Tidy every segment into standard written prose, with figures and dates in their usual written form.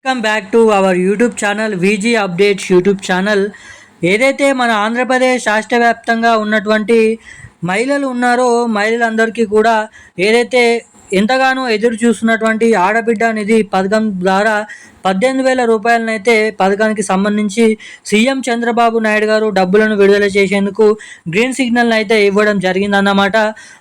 Welcome back to our YouTube channel VG updates YouTube channel. ఏదైతే మన ఆంధ్రప్రదేశ్ రాష్ట్ర వ్యాప్తంగా ఉన్నటువంటి మహిళలు ఉన్నారో మహిళలందరికీ కూడా ఏదైతే ఎంతగానో ఎదురు చూస్తున్నటువంటి ఆడబిడ్డ నిధి పథకం ద్వారా 18,000 రూపాయలనైతే పథకానికి సంబంధించి సీఎం చంద్రబాబు నాయుడు గారు డబ్బులను విడుదల చేసేందుకు గ్రీన్ సిగ్నల్ అయితే ఇవ్వడం జరిగిందన్నమాట.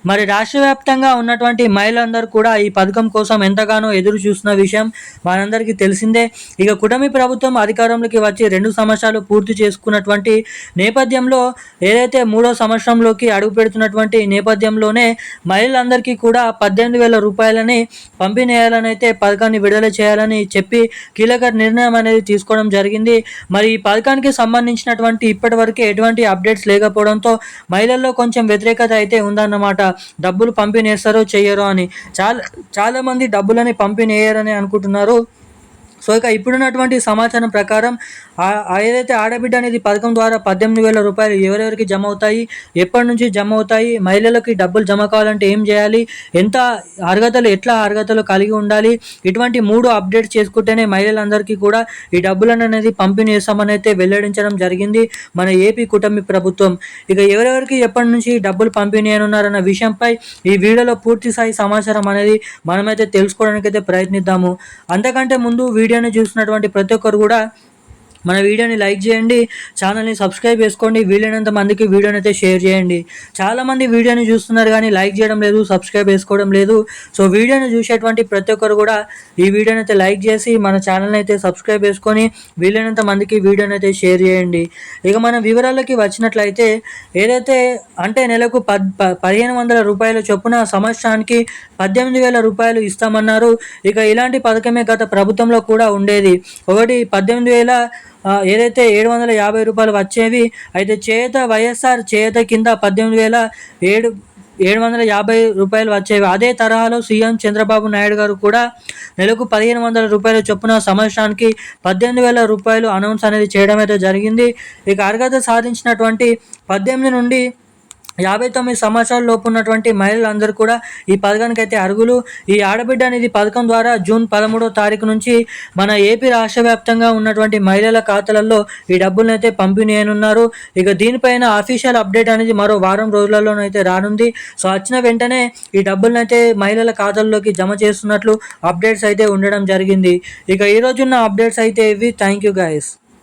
మరి రాష్ట్ర వ్యాప్తంగా ఉన్నటువంటి మహిళలందరూ కూడా ఈ పథకం కోసం ఎంతగానో ఎదురు చూస్తున్న విషయం మనందరికీ తెలిసిందే. ఇక కూటమి ప్రభుత్వం అధికారంలోకి వచ్చి 2 సంవత్సరాలు పూర్తి చేసుకున్నటువంటి నేపథ్యంలో ఏదైతే 3వ సంవత్సరంలోకి అడుగు పెడుతున్నటువంటి నేపథ్యంలోనే మహిళలందరికీ కూడా 18,000 రూపాయలని పంపిణీ చేయాలని అయితే పథకాన్ని విడుదల చేయాలని చెప్పి కీలక నిర్ణయం అనేది తీసుకోవడం జరిగింది. మరి ఈ పథకానికి సంబంధించినటువంటి ఇప్పటివరకు ఎటువంటి అప్డేట్స్ లేకపోవడంతో మహిళల్లో కొంచెం వ్యతిరేకత అయితే ఉందన్నమాట. డబ్బులు పంపిణీ చేస్తారో చెయ్యరో అని చాలా మంది డబ్బులని పంపిణీ చేయరని అనుకుంటున్నారు. సో ఇక ఇప్పుడున్నటువంటి సమాచారం ప్రకారం ఏదైతే ఆడబిడ్డ అనేది పథకం ద్వారా 18,000 రూపాయలు ఎవరెవరికి జమ అవుతాయి, ఎప్పటి నుంచి జమ అవుతాయి, మహిళలకి డబ్బులు జమ కావాలంటే ఏం చేయాలి, ఎంత ఎట్లా అర్హతలు కలిగి ఉండాలి, ఇటువంటి 3 అప్డేట్స్ చేసుకుంటేనే మహిళలందరికీ కూడా ఈ డబ్బులను అనేది పంపిణీ చేస్తామని అయితే వెల్లడించడం జరిగింది మన ఏపీ కూటమి ప్రభుత్వం. ఇక ఎవరెవరికి ఎప్పటి నుంచి డబ్బులు పంపిణీ అనున్నారన్న విషయంపై ఈ వీడియోలో పూర్తి స్థాయి సమాచారం అనేది మనమైతే తెలుసుకోవడానికి అయితే ప్రయత్నిద్దాము. అంతకంటే ముందు వీడియోని చూసినటువంటి ప్రతి ఒక్కరు కూడా మన వీడియోని లైక్ చేయండి, ఛానల్ని సబ్స్క్రైబ్ చేసుకోండి, వీలైనంత మందికి వీడియోని అయితే షేర్ చేయండి. చాలామంది వీడియోని చూస్తున్నారు కానీ లైక్ చేయడం లేదు, సబ్స్క్రైబ్ చేసుకోవడం లేదు. సో వీడియోని చూసేటువంటి ప్రతి ఒక్కరు కూడా ఈ వీడియోని అయితే లైక్ చేసి మన ఛానల్ని అయితే సబ్స్క్రైబ్ చేసుకొని వీలైనంత మందికి వీడియోని అయితే షేర్ చేయండి. ఇక మన వివరాలకి వచ్చినట్లయితే ఏదైతే అంటే నెలకు 1,500 రూపాయల చొప్పున సంవత్సరానికి 18,000 రూపాయలు ఇస్తామన్నారు. ఇక ఇలాంటి పథకమే గత ప్రభుత్వంలో కూడా ఉండేది. ఒకటి 18,000 ఏదైతే 750 రూపాయలు వచ్చేవి. అయితే వైఎస్ఆర్ చేయూత కింద 18,750 రూపాయలు వచ్చేవి. అదే తరహాలో సీఎం చంద్రబాబు నాయుడు గారు కూడా నెలకు 1,500 రూపాయల చొప్పున సంవత్సరానికి 18,000 రూపాయలు అనౌన్స్ అనేది చేయడం అయితే జరిగింది. ఇక అర్హత సాధించినటువంటి 18 నుండి 59 సంవత్సరాల లోపు ఉన్నటువంటి మహిళలందరూ కూడా ఈ పథకానికి అయితే అర్హులు. ఈ ఆడబిడ్డ అనేది పథకం ద్వారా జూన్ 13వ తారీఖు నుంచి మన ఏపీ రాష్ట్ర వ్యాప్తంగా ఉన్నటువంటి మహిళల ఖాతాలలో ఈ డబ్బులను అయితే పంపిణీ చేయనున్నారు. ఇక దీనిపైన అఫీషియల్ అప్డేట్ అనేది మరో వారం రోజులలోనైతే రానుంది. సో వచ్చిన వెంటనే ఈ డబ్బులను అయితే మహిళల ఖాతాల్లోకి జమ చేస్తున్నట్లు అప్డేట్స్ అయితే ఉండడం జరిగింది. ఇక ఈ రోజున్న అప్డేట్స్ అయితే ఇవి. Thank you guys.